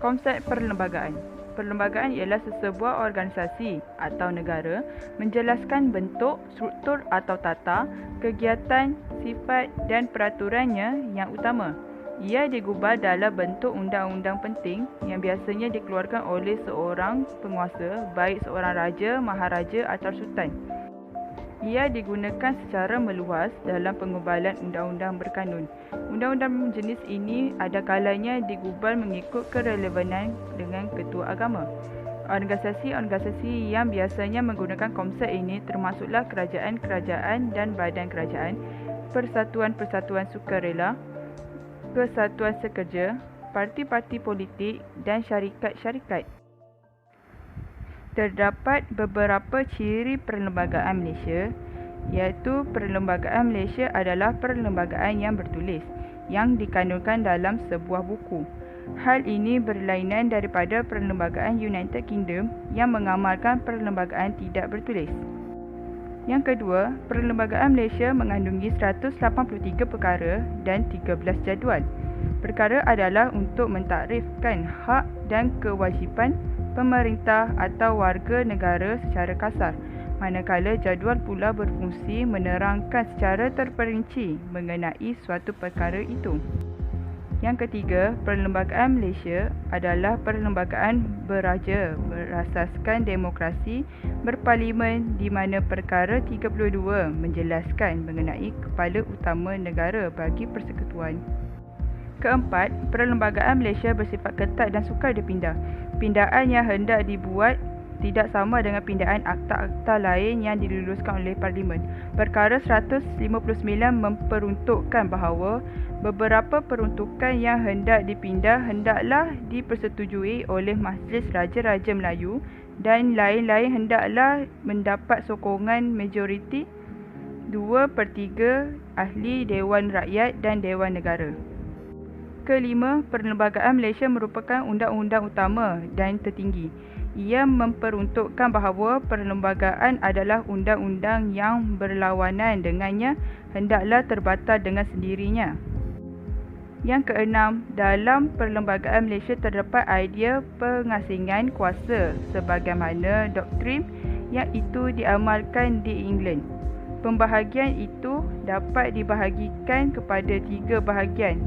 Konsep perlembagaan. Perlembagaan ialah sesebuah organisasi atau negara menjelaskan bentuk, struktur atau tata, kegiatan, sifat dan peraturannya yang utama. Ia digubal dalam bentuk undang-undang penting yang biasanya dikeluarkan oleh seorang penguasa, baik seorang raja, maharaja atau sultan. Ia digunakan secara meluas dalam pengubalan undang-undang berkanun. Undang-undang jenis ini ada kalanya digubal mengikut kerelevanan dengan ketua agama. Organisasi-organisasi yang biasanya menggunakan konsep ini termasuklah kerajaan-kerajaan dan badan kerajaan, persatuan-persatuan sukarela, persatuan sekerja, parti-parti politik dan syarikat-syarikat. Terdapat beberapa ciri perlembagaan Malaysia, iaitu perlembagaan Malaysia adalah perlembagaan yang bertulis, yang dikanunkan dalam sebuah buku. Hal ini berlainan daripada perlembagaan United Kingdom yang mengamalkan perlembagaan tidak bertulis. Yang kedua, perlembagaan Malaysia mengandungi 183 perkara dan 13 jadual. Perkara adalah untuk mentakrifkan hak dan kewajipan pemerintah atau warga negara secara kasar, manakala jadual pula berfungsi menerangkan secara terperinci mengenai suatu perkara itu. Yang ketiga, perlembagaan Malaysia adalah perlembagaan beraja berasaskan demokrasi berparlimen di mana perkara 32 menjelaskan mengenai kepala utama negara bagi persekutuan. Keempat, perlembagaan Malaysia bersifat ketat dan sukar dipindah. Pindaan yang hendak dibuat tidak sama dengan pindaan akta-akta lain yang diluluskan oleh Parlimen. Perkara 159 memperuntukkan bahawa beberapa peruntukan yang hendak dipindah hendaklah dipersetujui oleh Majlis Raja-Raja Melayu dan lain-lain hendaklah mendapat sokongan majoriti 2/3 ahli Dewan Rakyat dan Dewan Negara. Kelima, perlembagaan Malaysia merupakan undang-undang utama dan tertinggi. Ia memperuntukkan bahawa perlembagaan adalah undang-undang yang berlawanan dengannya hendaklah terbatal dengan sendirinya. Yang keenam, dalam perlembagaan Malaysia terdapat idea pengasingan kuasa sebagaimana doktrin yang itu diamalkan di England. Pembahagian itu dapat dibahagikan kepada 3 bahagian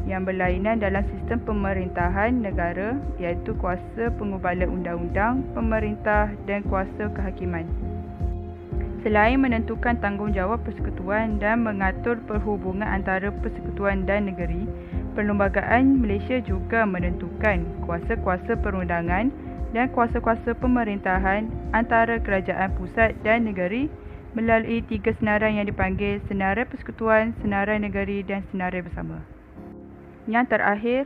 yang berlainan dalam sistem pemerintahan negara, iaitu kuasa pengubalan undang-undang, pemerintah dan kuasa kehakiman. Selain menentukan tanggungjawab persekutuan dan mengatur perhubungan antara persekutuan dan negeri, perlembagaan Malaysia juga menentukan kuasa-kuasa perundangan dan kuasa-kuasa pemerintahan antara kerajaan pusat dan negeri melalui 3 senarai yang dipanggil senarai persekutuan, senarai negeri dan senarai bersama. Yang terakhir,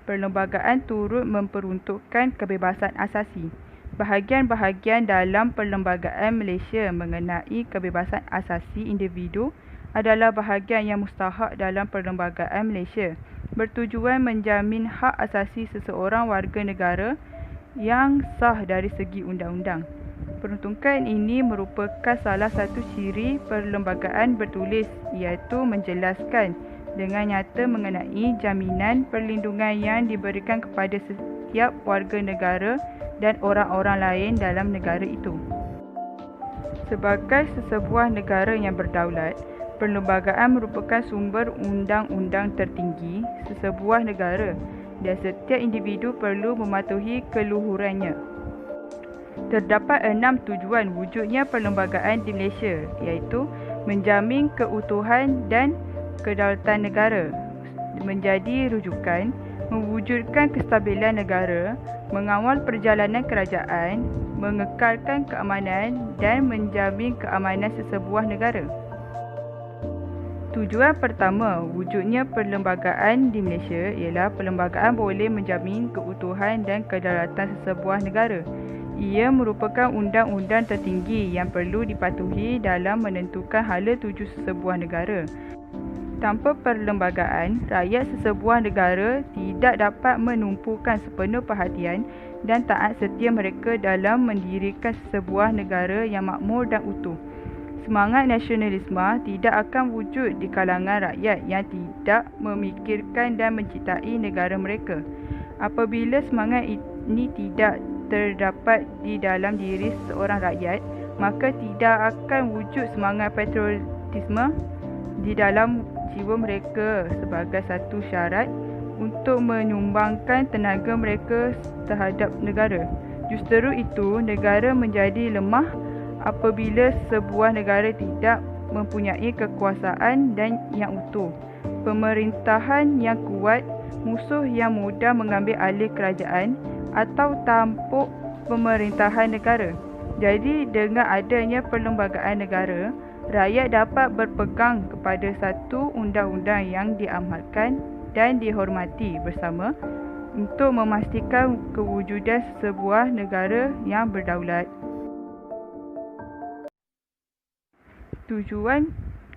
perlembagaan turut memperuntukkan kebebasan asasi. Bahagian-bahagian dalam perlembagaan Malaysia mengenai kebebasan asasi individu adalah bahagian yang mustahak dalam perlembagaan Malaysia, bertujuan menjamin hak asasi seseorang warga negara yang sah dari segi undang-undang. Peruntukan ini merupakan salah satu ciri perlembagaan bertulis, iaitu menjelaskan dengan nyata mengenai jaminan perlindungan yang diberikan kepada setiap warga negara dan orang-orang lain dalam negara itu. Sebagai sesebuah negara yang berdaulat, perlembagaan merupakan sumber undang-undang tertinggi sesebuah negara dan setiap individu perlu mematuhi keluhurannya. Terdapat 6 tujuan wujudnya perlembagaan di Malaysia, iaitu menjamin keutuhan dan kedaulatan negara, menjadi rujukan, mewujudkan kestabilan negara, mengawal perjalanan kerajaan, mengekalkan keamanan dan menjamin keamanan sesebuah negara. Tujuan pertama wujudnya perlembagaan di Malaysia ialah perlembagaan boleh menjamin keutuhan dan kedaulatan sesebuah negara. Ia merupakan undang-undang tertinggi yang perlu dipatuhi dalam menentukan hala tuju sesebuah negara. Tanpa perlembagaan, rakyat sesebuah negara tidak dapat menumpukan sepenuh perhatian dan taat setia mereka dalam mendirikan sesebuah negara yang makmur dan utuh. Semangat nasionalisme tidak akan wujud di kalangan rakyat yang tidak memikirkan dan mencintai negara mereka. Apabila semangat ini tidak terdapat di dalam diri seorang rakyat, maka tidak akan wujud semangat patriotisme di dalam jiwa mereka sebagai satu syarat untuk menyumbangkan tenaga mereka terhadap negara. Justeru itu, negara menjadi lemah apabila sebuah negara tidak mempunyai kekuasaan dan yang utuh, pemerintahan yang kuat, musuh yang mudah mengambil alih kerajaan atau tampuk pemerintahan negara. Jadi dengan adanya perlembagaan negara, rakyat dapat berpegang kepada satu undang-undang yang diamalkan dan dihormati bersama untuk memastikan kewujudan sebuah negara yang berdaulat. Tujuan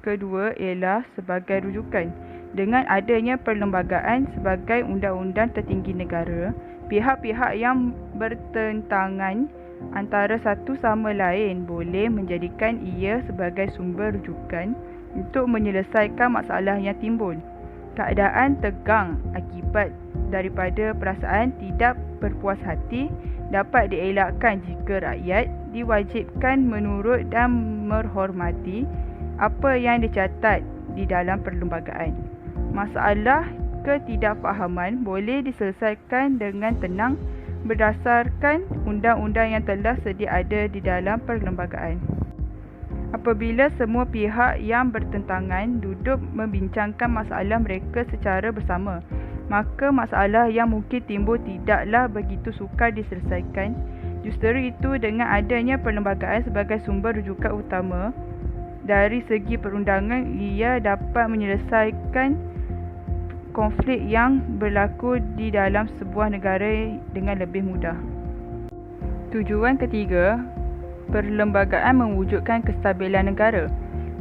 kedua ialah sebagai rujukan. Dengan adanya perlembagaan sebagai undang-undang tertinggi negara, pihak-pihak yang bertentangan antara satu sama lain boleh menjadikan ia sebagai sumber rujukan untuk menyelesaikan masalah yang timbul. Keadaan tegang akibat daripada perasaan tidak berpuas hati dapat dielakkan jika rakyat diwajibkan menurut dan menghormati apa yang dicatat di dalam perlembagaan. Masalah ketidakfahaman boleh diselesaikan dengan tenang berdasarkan undang-undang yang telah sedia ada di dalam perlembagaan. Apabila semua pihak yang bertentangan duduk membincangkan masalah mereka secara bersama, maka masalah yang mungkin timbul tidaklah begitu sukar diselesaikan. Justeru itu, dengan adanya perlembagaan sebagai sumber rujukan utama, dari segi perundangan ia dapat menyelesaikan konflik yang berlaku di dalam sebuah negara dengan lebih mudah. Tujuan ketiga, perlembagaan mewujudkan kestabilan negara.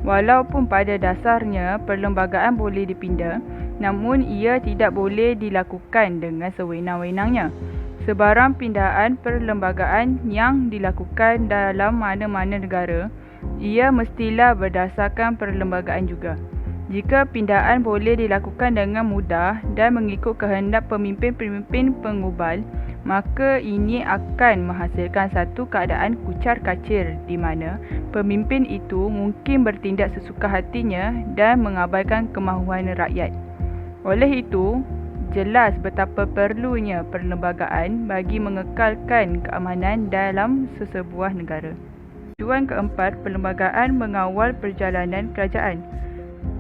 Walaupun pada dasarnya perlembagaan boleh dipinda, namun ia tidak boleh dilakukan dengan sewenang-wenangnya. Sebarang pindaan perlembagaan yang dilakukan dalam mana-mana negara, ia mestilah berdasarkan perlembagaan juga. Jika pindaan boleh dilakukan dengan mudah dan mengikut kehendak pemimpin-pemimpin pengubal, maka ini akan menghasilkan satu keadaan kucar-kacir di mana pemimpin itu mungkin bertindak sesuka hatinya dan mengabaikan kemahuan rakyat. Oleh itu, jelas betapa perlunya perlembagaan bagi mengekalkan keamanan dalam sesebuah negara. Tujuan keempat, perlembagaan mengawal perjalanan kerajaan.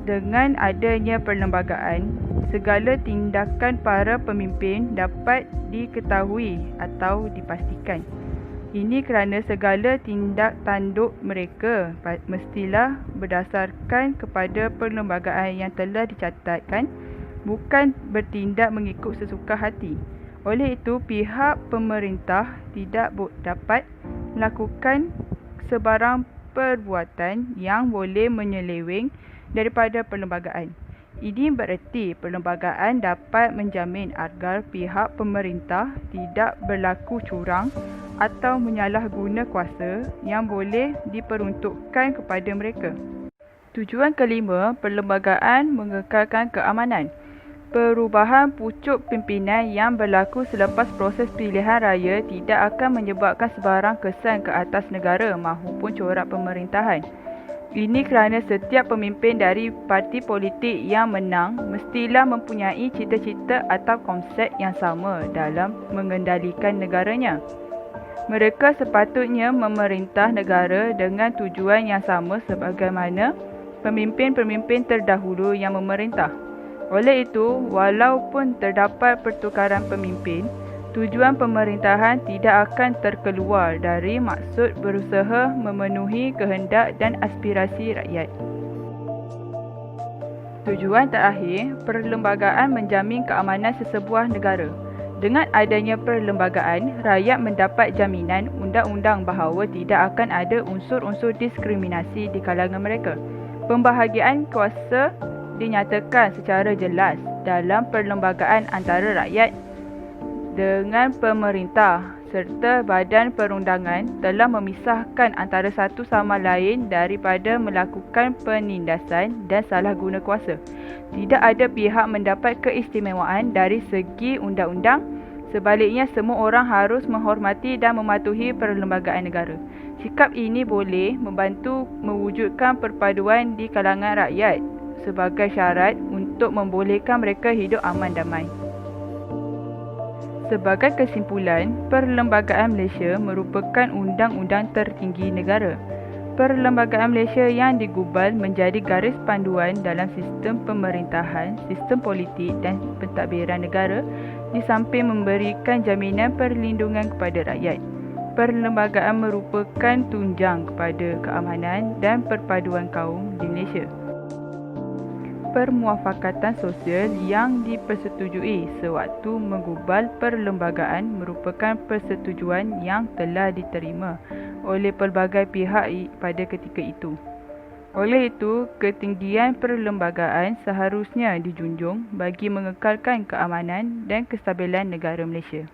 Dengan adanya perlembagaan, segala tindakan para pemimpin dapat diketahui atau dipastikan. Ini kerana segala tindak tanduk mereka mestilah berdasarkan kepada perlembagaan yang telah dicatatkan, bukan bertindak mengikut sesuka hati. Oleh itu, pihak pemerintah tidak dapat melakukan sebarang perbuatan yang boleh menyeleweng daripada perlembagaan. Ini bererti perlembagaan dapat menjamin agar pihak pemerintah tidak berlaku curang atau menyalahguna kuasa yang boleh diperuntukkan kepada mereka. Tujuan kelima, perlembagaan mengekalkan keamanan. Perubahan pucuk pimpinan yang berlaku selepas proses pilihan raya tidak akan menyebabkan sebarang kesan ke atas negara maupun corak pemerintahan. Ini kerana setiap pemimpin dari parti politik yang menang mestilah mempunyai cita-cita atau konsep yang sama dalam mengendalikan negaranya. Mereka sepatutnya memerintah negara dengan tujuan yang sama sebagaimana pemimpin-pemimpin terdahulu yang memerintah. Oleh itu, walaupun terdapat pertukaran pemimpin, tujuan pemerintahan tidak akan terkeluar dari maksud berusaha memenuhi kehendak dan aspirasi rakyat. Tujuan terakhir, perlembagaan menjamin keamanan sesebuah negara. Dengan adanya perlembagaan, rakyat mendapat jaminan undang-undang bahawa tidak akan ada unsur-unsur diskriminasi di kalangan mereka. Pembahagian kuasa dinyatakan secara jelas dalam perlembagaan antara rakyat dengan pemerintah serta badan perundangan telah memisahkan antara satu sama lain daripada melakukan penindasan dan salah guna kuasa. Tidak ada pihak mendapat keistimewaan dari segi undang-undang Sebaliknya, semua orang harus menghormati dan mematuhi perlembagaan negara. Sikap ini boleh membantu mewujudkan perpaduan di kalangan rakyat sebagai syarat untuk membolehkan mereka hidup aman damai. Sebagai kesimpulan, Perlembagaan Malaysia merupakan undang-undang tertinggi negara. Perlembagaan Malaysia yang digubal menjadi garis panduan dalam sistem pemerintahan, sistem politik dan pentadbiran negara di samping memberikan jaminan perlindungan kepada rakyat. Perlembagaan merupakan tunjang kepada keamanan dan perpaduan kaum di Malaysia. Permuafakatan sosial yang dipersetujui sewaktu menggubal perlembagaan merupakan persetujuan yang telah diterima oleh pelbagai pihak pada ketika itu. Oleh itu, ketinggian perlembagaan seharusnya dijunjung bagi mengekalkan keamanan dan kestabilan negara Malaysia.